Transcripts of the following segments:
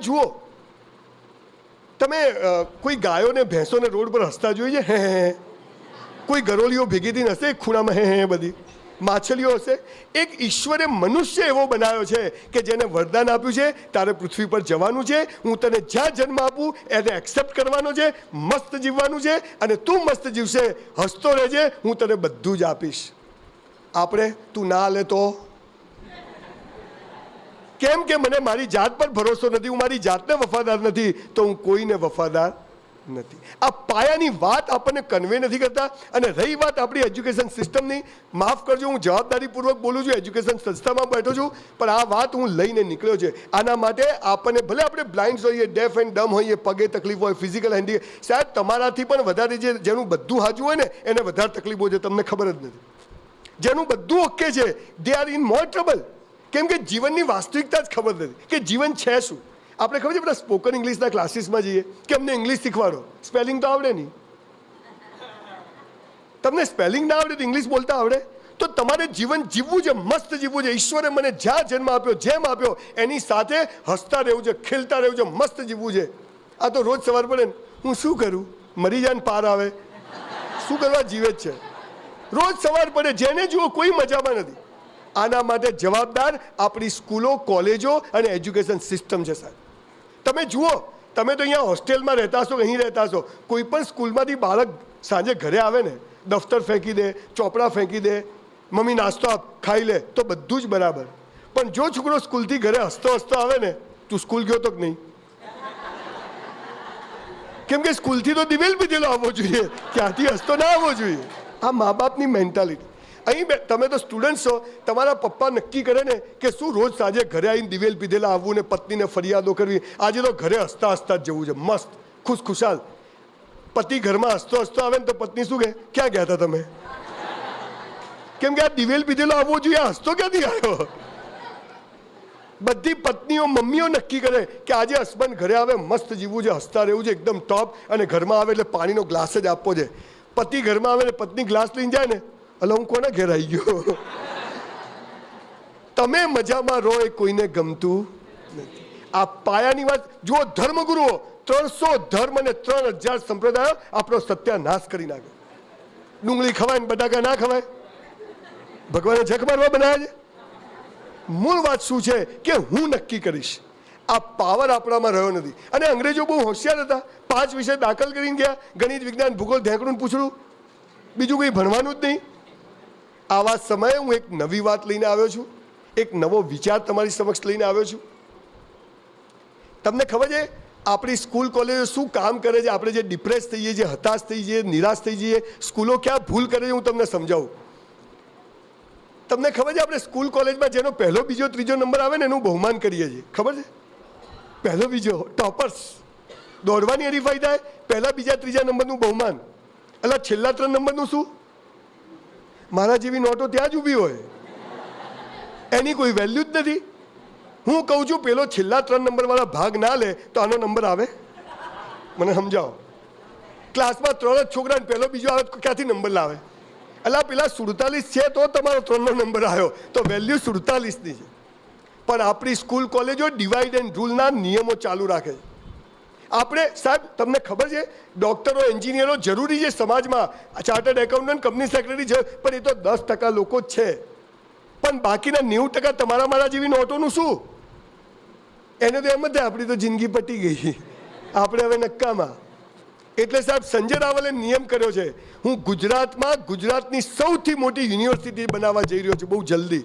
જુઓ, તમે કોઈ ગાયો ને ભેંસોને રોડ પર હસતા જોઈએ? હે કોઈ ગરોળીઓ ભેગી થઈને હશે ખૂણામાં? હે બધી માછલીઓ હશે? એક ઈશ્વરે મનુષ્ય એવો બનાવ્યો છે કે જેને વરદાન આપ્યું છે, તારે પૃથ્વી પર જવાનું છે, હું તને જ્યાં જન્મ આપું એને એક્સેપ્ટ કરવાનો છે, મસ્ત જીવવાનું છે, અને તું મસ્ત જીવશે, હસતો રહેજે, હું તને બધું જ આપીશ. આપણે તું ના લે તો કેમ કે મને મારી જાત પર ભરોસો નથી, હું મારી જાતને વફાદાર નથી, તો હું કોઈને વફાદાર નથી. આ પાયાની વાત આપણને કન્વે નથી કરતા. અને રહી વાત આપણી એજ્યુકેશન સિસ્ટમની, માફ કરજો, હું જવાબદારીપૂર્વક બોલું છું, એજ્યુકેશન સંસ્થામાં બેઠો છું, પણ આ વાત હું લઈને નીકળ્યો છે. આના માટે આપણને, ભલે આપણે બ્લાઇન્ડ હોઈએ, ડેફ એન્ડ ડમ હોઈએ, પગે તકલીફ હોય, ફિઝિકલ હેન્ડી, સાહેબ તમારાથી પણ વધારે જેનું બધું હાજુ હોય ને એને વધારે તકલીફો છે, તમને ખબર જ નથી. જેનું બધું ઓકે છે, they are in more trouble. કેમ કે જીવનની વાસ્તવિકતા જ ખબર નથી કે જીવન છે શું. આપણે ખબર છે બધા સ્પોકન ઇંગ્લિશના ક્લાસીસમાં જઈએ કે અમને ઇંગ્લિશ શીખવાડો, સ્પેલિંગ તો આવડે નહીં. તમને સ્પેલિંગ ના આવડે તો ઇંગ્લિશ બોલતા આવડે? તો તમારે જીવન જીવવું છે, મસ્ત જીવવું છે. ઈશ્વરે મને જ્યાં જન્મ આપ્યો, જેમ આપ્યો એની સાથે હસતા રહેવું છે, ખેલતા રહેવું છે, મસ્ત જીવવું છે. આ તો રોજ સવાર પડે ને હું શું કરું, મરી જાય ને પાર આવે, શું કરવા જીવે જ છે. રોજ સવાર પડે જેને જુઓ કોઈ મજામાં નથી. આના માટે જવાબદાર આપણી સ્કૂલો, કોલેજો અને એજ્યુકેશન સિસ્ટમ છે સાહેબ. તમે જુઓ, તમે તો અહીંયા હોસ્ટેલમાં રહેતા હશો, અહીં રહેતા હશો, કોઈ પણ સ્કૂલમાંથી બાળક સાંજે ઘરે આવે ને, દફતર ફેંકી દે, ચોપડા ફેંકી દે, મમ્મી નાસ્તો આપ, ખાઈ લે, તો બધું જ બરાબર. પણ જો છોકરો સ્કૂલથી ઘરે હસતો હસતો આવે ને, તું સ્કૂલ ગયો તો કે નહીં? કેમ કે સ્કૂલથી તો દિવેલ પીધેલો આવવો જોઈએ, ત્યાંથી હસતો ના આવવો જોઈએ. આ મા બાપની મેન્ટાલિટી. અહીં તમે તો સ્ટુડન્ટ છો, તમારા પપ્પા નક્કી કરે ને કે શું રોજ સાંજે ઘરે આવીને દિવેલ પીધેલા આવવું ને પત્નીને ફરિયાદો કરવી. આજે તો ઘરે હસતા હસતા જ જવું છે, મસ્ત ખુશખુશાલ. પતિ ઘરમાં હસતો હસતો આવે ને તો પત્ની શું કહે, ક્યાં ગયા હતા તમે? કેમ કે આ દિવેલ પીધેલો આવવો જોઈએ, હસતો ક્યાંથી આવ્યો? બધી પત્નીઓ, મમ્મીઓ નક્કી કરે કે આજે હસબન્ડ ઘરે આવે, મસ્ત જીવવું છે, હસતા રહેવું છે, એકદમ ટોપ, અને ઘરમાં આવે એટલે પાણીનો ગ્લાસ જ આપવો છે. પતિ ઘરમાં આવે ને પત્ની ગ્લાસ લઈને જાય ને, એટલે હું કોના ઘેર આવી ગયો? તમે મજામાં રહો એ કોઈને ગમતું નથી. આ પાયાની વાત જુઓ. ધર્મગુરુઓ 300 ધર્મ અને 3000 સંપ્રદાયો આપણો સત્યાનાશ કરી નાખ્યો. ડુંગળી ખવાય ને બટાકા ના ખવાય? ભગવાને જખ મારવા બનાવ્યા છે? મૂળ વાત શું છે કે હું નક્કી કરીશ. આ પાવર આપણામાં રહ્યો નથી. અને અંગ્રેજો બહુ હોશિયાર હતા. 5 વિષય દાખલ કરીને ગયા, ગણિત, વિજ્ઞાન, ભૂગોળ, ધેંકડું પૂછડું, બીજું કંઈ ભણવાનું જ નહીં. આવા સમયે હું એક નવી વાત લઈને આવ્યો છું, એક નવો વિચાર તમારી સમક્ષ લઈને આવ્યો છું. તમને ખબર છે આપણી સ્કૂલ કોલેજો શું કામ કરે છે? આપણે જે ડિપ્રેસ થઈએ છીએ, હતાશ થઈ જઈએ, નિરાશ થઈ જઈએ, સ્કૂલો ક્યાં ભૂલ કરે છે હું તમને સમજાવું. તમને ખબર છે આપણે સ્કૂલ કોલેજમાં જેનો પહેલો, બીજો, ત્રીજો નંબર આવે ને એનું બહુમાન કરીએ છીએ, ખબર છે? પહેલો, બીજો, ટોપર્સ. દોડવાની હરીફાઈ થાય, પહેલા, બીજા, ત્રીજા નંબરનું બહુમાન. એટલે છેલ્લા 3 નંબરનું શું? મારા જેવી નોટો ત્યાં જ ઊભી હોય, એની કોઈ વેલ્યુ જ નથી. હું કહું છું પેલો છેલ્લા 3 નંબરવાળા ભાગ ના લે તો આનો નંબર આવે? મને સમજાવો. ક્લાસમાં 3 જ છોકરાને પહેલો, બીજો આવે તો ક્યાંથી નંબર લાવે? એટલે પેલા 47 છે તો તમારો 3નો નંબર આવ્યો, તો વેલ્યુ 47ની છે. પણ આપણી સ્કૂલ કોલેજો ડિવાઇડ એન્ડ રૂલના નિયમો ચાલુ રાખે છે. આપણે સાહેબ તમને ખબર છે ડૉક્ટરો, એન્જિનિયરો જરૂરી છે સમાજમાં, ચાર્ટર્ડ એકાઉન્ટન્ટ, કંપની સેક્રેટરી છે, પણ એ તો 10% લોકો જ છે. પણ બાકીના 90% તમારા મારા જેવી નોટોનું શું? એને તો એમ જ થાય આપણી તો જિંદગી પટી ગઈ, આપણે હવે નક્કામાં. એટલે સાહેબ સંજય રાવલે નિયમ કર્યો છે, હું ગુજરાતમાં ગુજરાતની સૌથી મોટી યુનિવર્સિટી બનાવવા જઈ રહ્યો છું બહુ જલ્દી.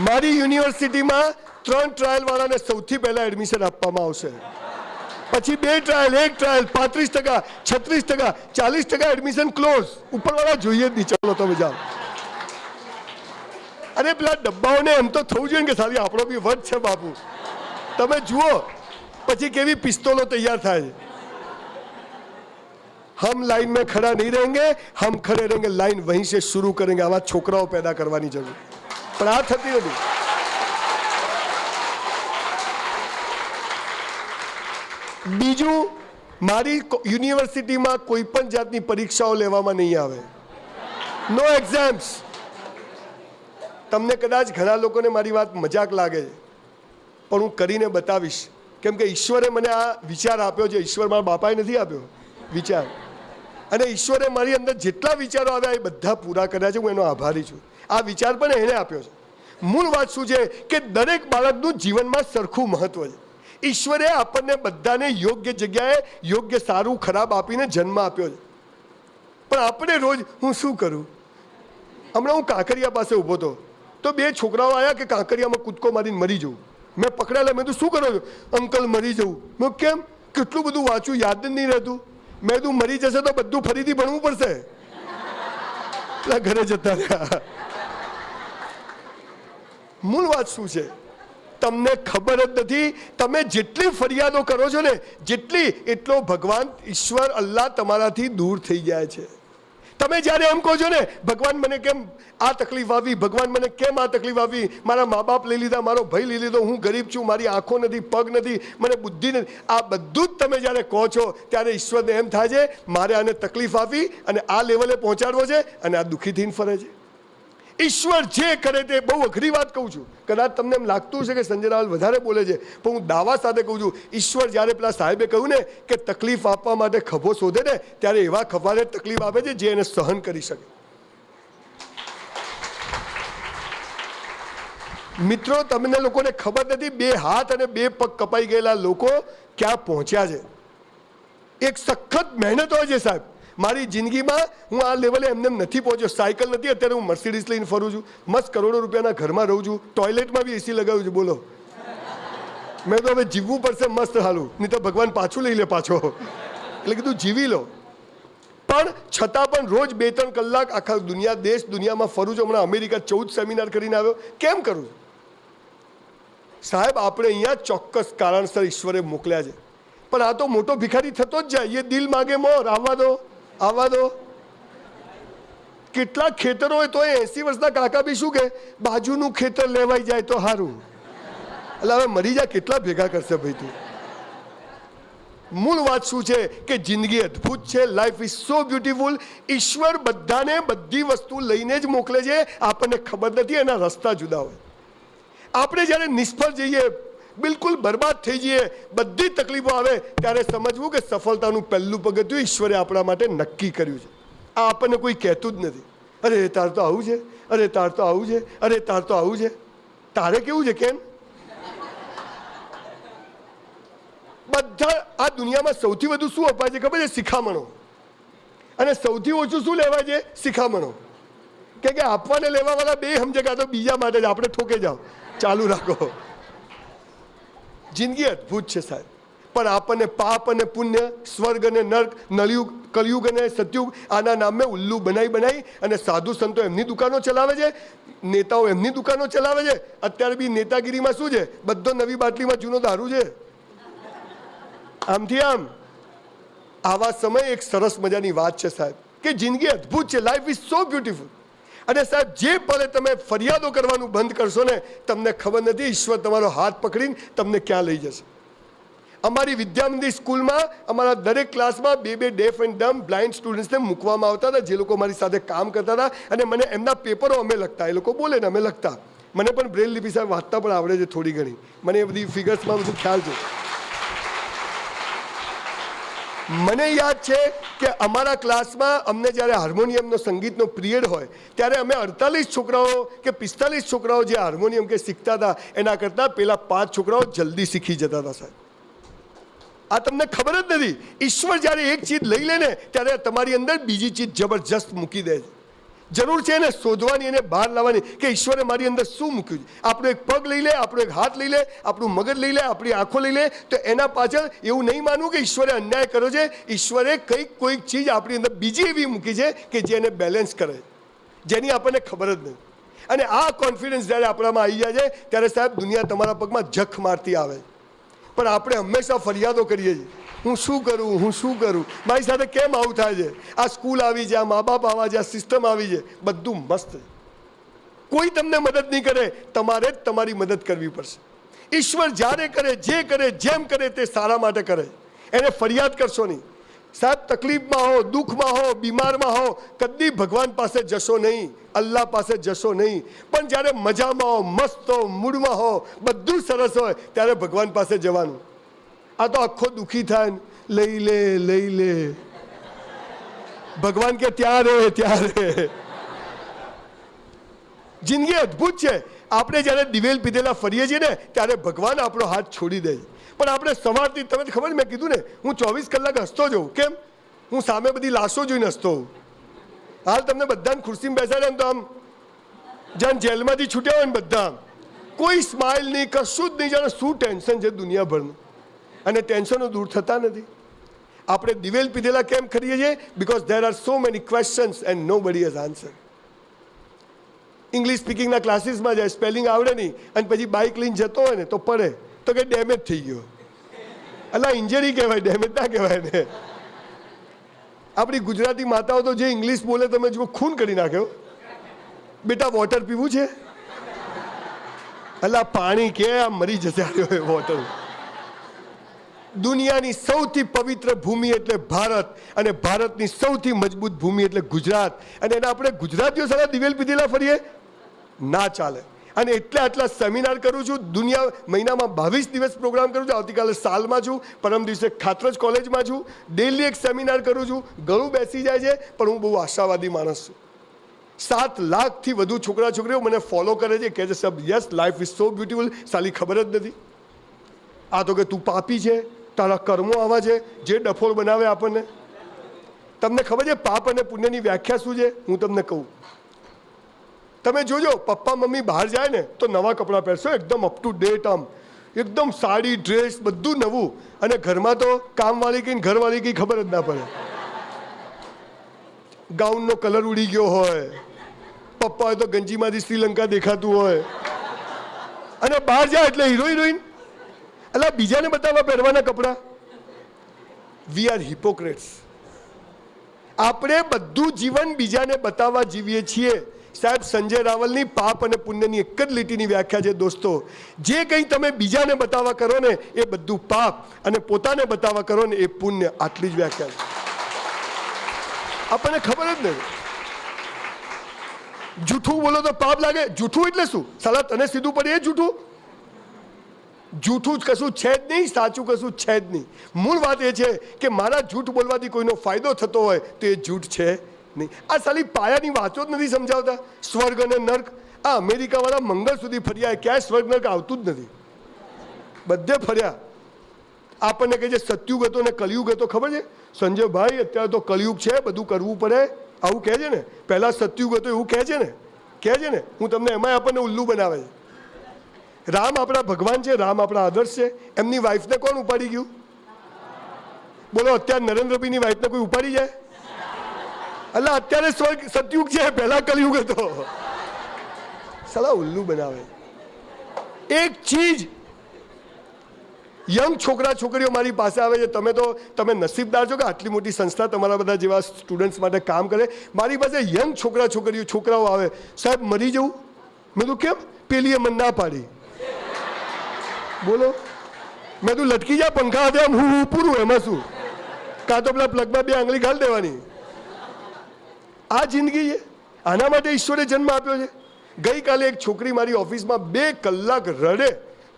મારી યુનિવર્સિટીમાં 3 ટ્રાયલ વાળાને સૌથી પહેલા એડમિશન આપવામાં આવશે, પછી 2 ટ્રાયલ, 1 ટ્રાયલ, 35%, 36%, 40% એડમિશન ક્લોઝ. ઉપરવાળા જોઈએ જ નહીં. ચાલો તમે જાઓ. અરે પેલા ડબ્બાઓને એમ તો થવું જોઈએ ને કે સારી આપણો બી વટ છે બાપુ. તમે જુઓ પછી કેવી પિસ્તોલો તૈયાર થાય છે. હમ લાઈન में खड़ा नहीं रहेंगे, हम खड़े रहेंगे, लाइन वहीं से शुरू करेंगे. આવા છોકરાઓ પેદા કરવાની જરૂર, પણ આ થતી નથી. બીજું, મારી યુનિવર્સિટીમાં કોઈ પણ જાતની પરીક્ષાઓ લેવામાં નહીં આવે. નો એક્ઝામ્સ. તમને કદાચ ઘણા લોકોને મારી વાત મજાક લાગે છે, પણ હું કરીને બતાવીશ, કેમ કે ઈશ્વરે મને આ વિચાર આપ્યો છે. ઈશ્વર મારા બાપાએ નથી આપ્યો વિચાર, અને ઈશ્વરે મારી અંદર જેટલા વિચારો આવ્યા એ બધા પૂરા કર્યા છે. હું એનો આભારી છું. આ વિચાર પણ એણે આપ્યો છે. મૂળ વાત શું છે કે દરેક બાળકનું જીવનમાં સરખું મહત્વ છે. ઈશ્વરે આપણને બધાને યોગ્ય જગ્યાએ યોગ્ય સારું ખરાબ આપીને જન્મ આપ્યો છે. પણ આપણે રોજ હું શું કરું? હમણાં હું કાંકરિયા પાસે ઊભો હતો તો બે છોકરાઓ આવ્યા કે કાંકરિયામાં કૂદકો મારીને મરી જવું. મેં પકડાયેલા. મેં તો શું કરો છો? અંકલ મરી જવું. મેં કેમ? કેટલું બધું વાંચ્યું, યાદ જ નહીં રહેતું. મેં તું મરી જશે તો બધું ફરીથી ભણવું પડશે. એટલે ઘરે જતા રહ્યા. મૂળ વાત શું છે તમને ખબર જ નથી. તમે જેટલી ફરિયાદો કરો છો ને જેટલી, એટલો ભગવાન ઈશ્વર અલ્લાહ તમારાથી દૂર થઈ જાય છે. તમે જ્યારે એમ કહો છો ને ભગવાન મને કેમ આ તકલીફ આવી, ભગવાન મને કેમ આ તકલીફ આવી, મારા મા બાપ લઈ લીધા, મારો ભાઈ લઈ લીધો, હું ગરીબ છું, મારી આંખો નથી, પગ નથી, મને બુદ્ધિ નથી, આ બધું જ તમે જ્યારે કહો છો ત્યારે ઈશ્વરને એમ થાય છે મારે આને તકલીફ આપી અને આ લેવલે પહોંચાડવો છે અને આ દુઃખી થઈને ફરે છે. ઈશ્વર જે કરે તે, બહુ અઘરી વાત કહું છું, કદાચ તમને એમ લાગતું છે કે સંજય રાવલ વધારે બોલે છે, પણ હું દાવા સાથે કહું છું ઈશ્વર જ્યારે પેલા સાહેબે કહ્યું ને કે તકલીફ આપવા માટે ખભો શોધે ને ત્યારે એવા ખભાને તકલીફ આપે છે જે એને સહન કરી શકે. મિત્રો તમને લોકોને ખબર નથી 2 હાથ અને 2 પગ કપાઈ ગયેલા લોકો ક્યાં પહોંચ્યા છે. એક સખત મહેનત હોય છે સાહેબ. મારી જિંદગીમાં હું આ લેવલે એમને નથી પહોંચ્યો. સાયકલ નથી, અત્યારે હું મર્સિડીઝ લઈને ફરું છું, મસ્ત કરોડો રૂપિયાના ઘરમાં રહું છું, ટોયલેટમાં બી એસી લગાવ્યું છે. બોલો, મેં તો હવે જીવવું પડશે મસ્ત હાલું, નહીં તો ભગવાન પાછું લઈ લે પાછો. એટલે કીધું જીવી લો. પણ છતાં પણ રોજ 2-3 કલાક આખા દુનિયા દેશ દુનિયામાં ફરું છું. હમણાં અમેરિકા 14 સેમિનાર કરીને આવ્યો. કેમ કરું સાહેબ? આપણે અહીંયા ચોક્કસ કારણસર ઈશ્વરે મોકલ્યા છે. પણ આ તો મોટો ભિખારી થતો જ જાય. એ દિલ માગે મોર, આવવા દો આવવા દો. કેટલાક ખેતરો હોય તો 80 વર્ષના કાકા બી શું કે બાજુનું ખેતર લેવાઈ જાય તો સારું. એટલે હવે મરી જાય કેટલા ભેગા કરશે ભાઈ તું? મૂળ વાત શું છે કે જિંદગી અદ્ભુત છે. Life is so beautiful. ઈશ્વર બધાને બધી વસ્તુ લઈને જ મોકલે છે. આપણને ખબર નથી, એના રસ્તા જુદા હોય. આપણે જ્યારે નિષ્ફળ જઈએ, બિલકુલ બરબાદ થઈ જઈએ, બધી તકલીફો આવે ત્યારે સમજવું કે સફળતાનું પહેલું પગથિયું ઈશ્વરે આપણા માટે નક્કી કર્યું છે. આ આપણને કોઈ કહેતું જ નથી. અરે તાર તો આવું છે, અરે તાર તો આવું છે, અરે તાર તો આવું છે. તારે કેવું છે? કેમ? બધા આ દુનિયામાં સૌથી વધુ શું અપાય છે ખબર છે? શિખામણો. અને સૌથી ઓછું શું લેવાય છે? શિખામણો. કે આપવાને લેવા વાળા બે સમજે કે આ તો બીજા માટે જ, આપણે ઠોકે જાઓ, ચાલુ રાખો. જિંદગી અદ્ભુત છે સાહેબ. પણ આપણને પાપ અને પુણ્ય, સ્વર્ગ અને નર્ક, નળયુગ, કલયુગ અને સતયુગ, આના નામે ઉલ્લુ બનાવી અને સાધુ સંતો એમની દુકાનો ચલાવે છે, નેતાઓ એમની દુકાનો ચલાવે છે. અત્યારે બી નેતાગીરીમાં શું છે? બધો નવી બાટલીમાં જૂનો દારૂ છે. આમથી આમ. આવા સમયે એક સરસ મજાની વાત છે સાહેબ કે જિંદગી અદ્ભુત છે. Life is so beautiful. અને સાહેબ જે પલે તમે ફરિયાદો કરવાનું બંધ કરશો ને, તમને ખબર નથી ઈશ્વર તમારો હાથ પકડીને તમને ક્યાં લઈ જશે. અમારી વિદ્યામંદિર સ્કૂલમાં અમારા દરેક ક્લાસમાં 2 ડેફ એન્ડ ડમ બ્લાઇન્ડ સ્ટુડન્ટ્સને મૂકવામાં આવતા હતા, જે લોકો મારી સાથે કામ કરતા હતા. અને મને એમના પેપરો અમે લખતા. એ લોકો બોલે ને અમે લખતા. મને પણ બ્રેલ લિપિ સાહેબ વાંચતા પણ આવડે છે થોડી ઘણી. મને એ બધી ફિગર્સમાં બધું ખ્યાલ છે. મને યાદ છે કે અમારા ક્લાસમાં અમને જ્યારે હાર્મોનિયમનો સંગીતનો પિરિયડ હોય ત્યારે અમે 48 છોકરાઓ કે 45 છોકરાઓ જે હાર્મોનિયમ કે શીખતા હતા એના કરતાં પેલા 5 છોકરાઓ જલ્દી શીખી જતા હતા સાહેબ. આ તમને ખબર જ નથી. ઈશ્વર જ્યારે એક ચીજ લઈ લે ને ત્યારે તમારી અંદર બીજી ચીજ જબરજસ્ત મૂકી દે છે. જરૂર છે એને શોધવાની, એને બહાર લાવવાની કે ઈશ્વરે મારી અંદર શું મૂક્યું છે. આપણો એક પગ લઈ લે, આપણો એક હાથ લઈ લે, આપણું મગજ લઈ લે, આપણી આંખો લઈ લે, તો એના પાછળ એવું નહીં માનવું કે ઈશ્વરે અન્યાય કર્યો છે. ઈશ્વરે કોઈક ચીજ આપણી અંદર બીજી એવી મૂકી છે કે જે એને બેલેન્સ કરે, જેની આપણને ખબર જ નહીં. અને આ કોન્ફિડન્સ જ્યારે આપણામાં આવી જાય છે ત્યારે સાહેબ દુનિયા તમારા પગમાં જખ મારતી આવે. પણ આપણે હંમેશા ફરિયાદો કરીએ છીએ, હું શું કરું, હું શું કરું, મારી સાથે કેમ આવું થાય છે, આ સ્કૂલ આવી છે, આ મા બાપ આવા છે, આ સિસ્ટમ આવી છે. બધું મસ્ત છે. કોઈ તમને મદદ નહીં કરે, તમારે જ તમારી મદદ કરવી પડશે. ઈશ્વર જ્યારે કરે, જે કરે, જેમ કરે તે સારા માટે કરે. એને ફરિયાદ કરશો નહીં. સાહેબ તકલીફમાં હો, દુઃખમાં હો, બીમારમાં હો, કદી ભગવાન પાસે જશો નહીં, અલ્લાહ પાસે જશો નહીં. પણ જ્યારે મજામાં હો, મસ્ત હો, મૂડમાં હો, બધું સરસ હોય ત્યારે ભગવાન પાસે જવાનું. આ તો આખો દુઃખી થાય, લઈ લે. ભગવાન કે ત્યાં રહે. જિંદગી અદ્ભુત છે. આપણે જ્યારે દિવેલ પીધેલા ફરીએ છીએ ને ત્યારે ભગવાન આપણો હાથ છોડી દે. પણ આપણે સવારથી, તમે ખબર મેં કીધું ને, હું 24 કલાક હસતો જઉં. કેમ? હું સામે બધી લાશો જોઈને હસતો હોઉં. હાલ તમને બધાને ખુરશીમાં બેસાડે ને તો આમ જાણ જેલમાંથી છૂટ્યા હોય ને બધા, કોઈ સ્માઇલ નહીં, કશું જ નહીં. જાણે શું ટેન્શન છે દુનિયાભરનું, અને ટેન્શનો દૂર થતા નથી. આપણે દિવેલ પીધેલા કેમ કરીએ છીએ? Because there are so many questions and nobody has answer. English સ્પીકિંગના ક્લાસીસમાં જાય, સ્પેલિંગ આવડે નહીં, અને પછી બાઇક લઈને જતો હોય ને તો પડે તો કે ડેમેજ થઈ ગયો. અલા ઇન્જરી કહેવાય, ડેમેજ ના કહેવાય ને. આપણી ગુજરાતી માતાઓ તો જે ઇંગ્લિશ બોલે તમે જુઓ, ખૂન કરી નાખ્યો. બેટા વોટર પીવું છે? અલા પાણી કે આ મરી જશે વોટર. દુનિયાની સૌથી પવિત્ર ભૂમિ એટલે ભારત, અને ભારતની સૌથી મજબૂત ભૂમિ એટલે ગુજરાત. અને એને આપણે ગુજરાતીઓ સારા દિવેલ પીધેલા ફરીએ ના ચાલે. અને એટલે આટલા સેમિનાર કરું છું. દુનિયા મહિનામાં 22 દિવસ પ્રોગ્રામ કરું છું. આવતીકાલે સાલમાં છું, પરમ દિવસે ખાતરજ કોલેજમાં છું. ડેલી એક સેમિનાર કરું છું. ગળું બેસી જાય છે, પણ હું બહુ આશાવાદી માણસ છું. 7 લાખથી વધુ છોકરા છોકરીઓ મને ફોલો કરે છે, કહે છે સબ yes life is so beautiful. સાલી ખબર જ નથી. આ તો કે તું પાપી છે, તારા કર્મો આવા છે, જે ડફોળ બનાવે આપણને. તમને ખબર છે પાપ અને પુણ્યની વ્યાખ્યા શું છે? હું તમને કહું. તમે જોજો, પપ્પા મમ્મી બહાર જાય ને તો નવા કપડાં પહેરશો, એકદમ અપ ટુ ડેટ, આમ એકદમ સાડી ડ્રેસ બધું નવું. અને ઘરમાં તો કામવાળી કઈ ઘરવાળી કઈ ખબર જ ના પડે. ગાઉનનો કલર ઉડી ગયો હોય, પપ્પા હોય તો ગંજીમાંથી શ્રીલંકા દેખાતું હોય, અને બહાર જાય એટલે હિરોઈન. એટલે બીજાને બતાવવા પહેરવાના કપડાં. We are hypocrites. આપણે બધું જીવન બીજાને બતાવવા જીવીએ છીએ. સાહેબ સંજય રાવલની પાપ અને પુણ્યની એક જ લીટીની વ્યાખ્યા છે દોસ્તો. જે કંઈ તમે બીજાને બતાવવા કરો ને એ બધું પાપ, અને પોતાને બતાવવા કરો ને એ પુણ્ય. આટલી જ વ્યાખ્યા છે. આપણને ખબર જ નહીં. જૂઠું બોલો તો પાપ લાગે. જૂઠું એટલે શું? સાલા તને સીધું પડે એ જૂઠું? જૂઠું જ કશું છે જ નહીં, સાચું કશું છે જ નહીં. મૂળ વાત એ છે કે મારા જૂઠ બોલવાથી કોઈનો ફાયદો થતો હોય તો એ જૂઠ છે નહીં. આ સાલી પાયાની વાતો જ નથી સમજાવતા. સ્વર્ગ અને નર્ક, આ અમેરિકાવાળા મંગળ સુધી ફર્યા, ક્યાંય સ્વર્ગ નર્ક આવતું જ નથી. બધે ફર્યા. આપણને કહે છે સતયુગ હતો ને કલયુગ હતો. ખબર છે સંજયભાઈ? અત્યારે તો કલયુગ છે, બધું કરવું પડે, આવું કહે છે ને. પહેલા સતયુગ હતો એવું કહે છે ને. હું તમને એમાં આપણને ઉલ્લુ બનાવે છે. રામ આપણા ભગવાન છે, રામ આપણા આદર્શ છે. એમની વાઈફને કોણ ઉપાડી ગયું? બોલો, અત્યારે નરેન્દ્રભાઈની વાઈફને કોઈ ઉપાડી જાય? એટલે અત્યારે સ્વર્ગ સતયુગ છે, પહેલા કલયુગ હતો. સલા ઉલ્લુ બનાવે. એક ચીજ, યંગ છોકરા છોકરીઓ મારી પાસે આવે છે. તમે નસીબદાર છો કે આટલી મોટી સંસ્થા તમારા બધા જેવા સ્ટુડન્ટ્સ માટે કામ કરે. મારી પાસે યંગ છોકરાઓ આવે, સાહેબ મરી જવું. મેં તો કેમ? પેલીએ મને ના પાડી. બોલો, મેં તું લટકી જા પંખા હાથે, આમ હું પૂરું, એમાં શું? કાં તો પેલા પ્લગમાં 2 આંગળી ઘાલ દેવાની. આ જિંદગી છે. આના માટે ઈશ્વરે જન્મ આપ્યો છે. ગઈકાલે એક છોકરી મારી ઓફિસમાં 2 કલાક રડે,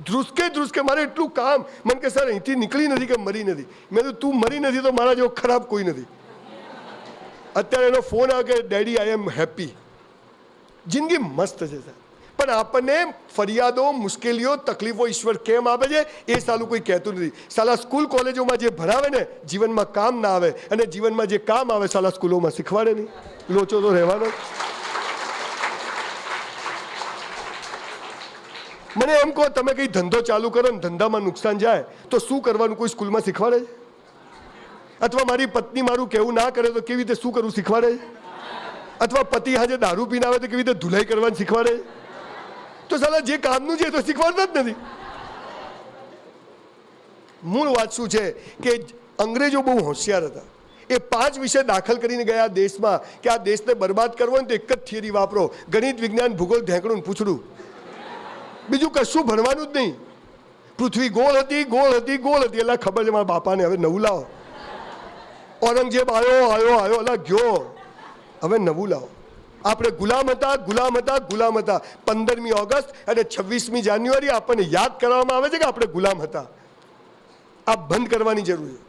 ધ્રુસકે મારે એટલું કામ. મને કે સર અહીંથી નીકળી નથી કે મરી નથી. મેં તો તું મરી નથી તો મારા જેવો ખરાબ કોઈ નથી. અત્યારે એનો ફોન આવે કે ડેડી આઈ એમ હેપી. જિંદગી મસ્ત છે સર. પણ આપણને ફરિયાદો, મુશ્કેલીઓ, તકલીફો ઈશ્વર કેમ આપે છે એ સાલું કોઈ કહેતું નથી. સાલા સ્કૂલ કોલેજોમાં જે ભણાવે ને જીવનમાં કામ ના આવે, અને જીવનમાં જે કામ આવે સાલા સ્કૂલોમાં શીખવાડે નહીં. લોચો તો રહેવાનો. મને એમ કહો, તમે કંઈ ધંધો ચાલુ કરો ને ધંધામાં નુકસાન જાય તો શું કરવાનું? કોઈ સ્કૂલમાં શીખવાડે છે? અથવા મારી પત્ની મારું કેવું ના કરે તો કેવી રીતે શું કરવું શીખવાડે છે? અથવા પતિ હાજે દારૂ પીને આવે તો કેવી રીતે ધુલાઈ કરવાની શીખવાડે છે? તો સાલા જે કામનું છે તો શીખવાડતા જ નથી. મૂળ વાત શું છે કે અંગ્રેજો બહુ હોશિયાર હતા. એ 5 વિષય દાખલ કરીને ગયા દેશમાં કે આ દેશને બરબાદ કરવો હોય તો એક જ થિયરી વાપરો: ગણિત, વિજ્ઞાન, ભૂગોળ, ઢેંકણું પૂછડું. બીજું કશું ભણવાનું જ નહીં. પૃથ્વી ગોળ હતી એટલે ખબર છે મારા બાપાને, હવે નવું લાવો. ઔરંગઝેબ આવ્યો અલા ગયો. હવે નવું લાવો. આપણે ગુલામ હતા 15મી ઓગસ્ટ અને 26મી જાન્યુઆરી આપણને યાદ કરવામાં આવે છે કે આપણે ગુલામ હતા. આ બંધ કરવાની જરૂર છે.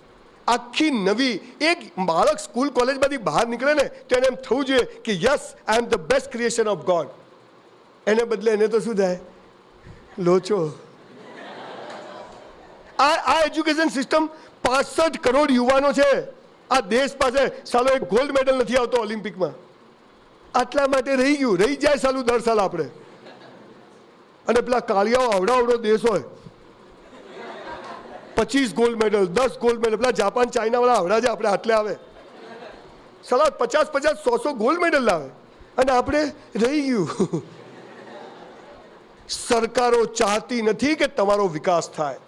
આખી નવી એક બાળક સ્કૂલ કોલેજમાંથી બહાર નીકળે ને તો એને એમ થવું જોઈએ કે yes I am the best creation of God. એને બદલે એને તો શું થાય? લોચો. આ એજ્યુકેશન સિસ્ટમ 65 કરોડ યુવાનો છે આ દેશ પાસે. સાલો એક ગોલ્ડ મેડલ નથી આવતો ઓલિમ્પિકમાં. આટલા માટે રહી જાય સાલું દર સાલ આપણે. અને પેલા કાળિયાઓ આવડો દેશ હોય 25 ગોલ્ડ મેડલ 10 ગોલ્ડ મેડલ. પેલા જાપાન ચાઇના વાળા આવડા છે આપણે આટલે આવે સાલા 50-100 ગોલ્ડ મેડલ લાવે અને આપણે રહી ગયું. સરકારો ચાહતી નથી કે તમારો વિકાસ થાય.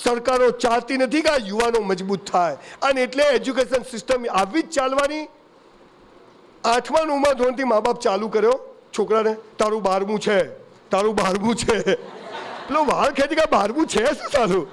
સરકારો ચાહતી નથી કે આ યુવાનો મજબૂત થાય. અને એટલે એજ્યુકેશન સિસ્ટમ આવી જ ચાલવાની. 8મા 9મા ધોરણથી મા બાપ ચાલુ કર્યો છોકરાને તારું 12મું છે પેલો વાળ ખેંચી કે 12મું છે શું સારું